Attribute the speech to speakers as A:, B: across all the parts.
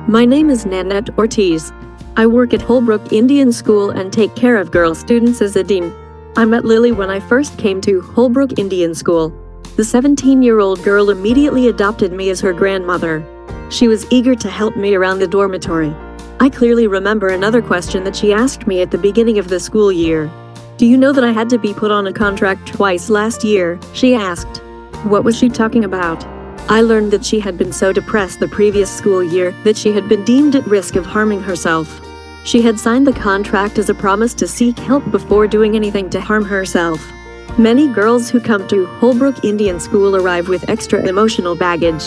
A: My name is Nannette Ortiz. I work at Holbrook Indian School and take care of girl students as a dean. I met Lily when I first came to Holbrook Indian School. The 17-year-old girl immediately adopted me as her grandmother. She was eager to help me around the dormitory. I clearly remember another question that she asked me at the beginning of the school year. "Do you know that I had to be put on a contract twice last year?" she asked. What was she talking about? I learned that she had been so depressed the previous school year that she had been deemed at risk of harming herself. She had signed the contract as a promise to seek help before doing anything to harm herself. Many girls who come to Holbrook Indian School arrive with extra emotional baggage.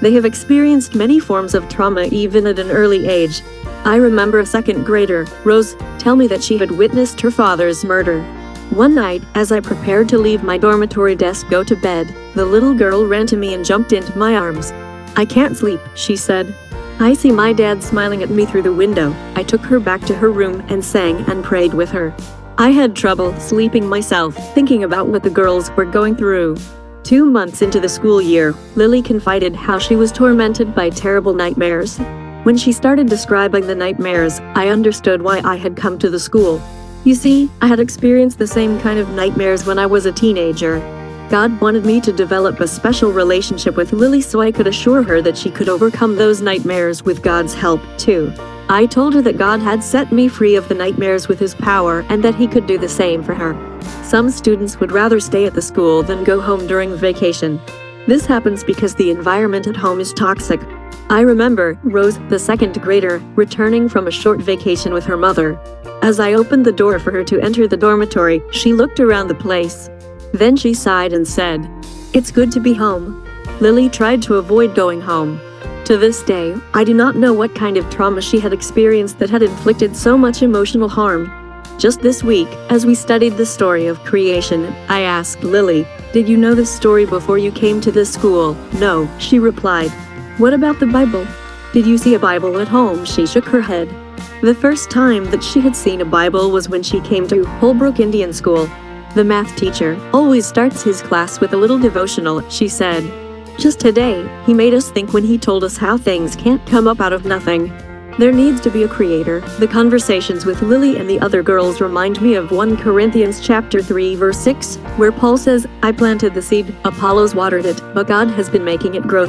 A: They have experienced many forms of trauma even at an early age. I remember a second grader, Rose, tell me that she had witnessed her father's murder. One night, as I prepared to leave my dormitory desk to go to bed, the little girl ran to me and jumped into my arms. "I can't sleep," she said. "I see my dad smiling at me through the window." I took her back to her room and sang and prayed with her. I had trouble sleeping myself, thinking about what the girls were going through. 2 months into the school year, Lily confided how she was tormented by terrible nightmares. When she started describing the nightmares, I understood why I had come to the school. You see, I had experienced the same kind of nightmares when I was a teenager. God wanted me to develop a special relationship with Lily so I could assure her that she could overcome those nightmares with God's help, too. I told her that God had set me free of the nightmares with His power and that He could do the same for her. Some students would rather stay at the school than go home during vacation. This happens because the environment at home is toxic. I remember Rose, the second grader, returning from a short vacation with her mother. As I opened the door for her to enter the dormitory, she looked around the place. Then she sighed and said, "It's good to be home." Lily tried to avoid going home. To this day, I do not know what kind of trauma she had experienced that had inflicted so much emotional harm. Just this week, as we studied the story of creation, I asked Lily, "Did you know this story before you came to this school?" "No," she replied. "What about the Bible? Did you see a Bible at home?" She shook her head. The first time that she had seen a Bible was when she came to Holbrook Indian School. The math teacher always starts his class with a little devotional, she said. Just today, he made us think when he told us how things can't come up out of nothing. There needs to be a creator. The conversations with Lily and the other girls remind me of 1 Corinthians chapter 3 verse 6, where Paul says, "I planted the seed, Apollos watered it, but God has been making it grow."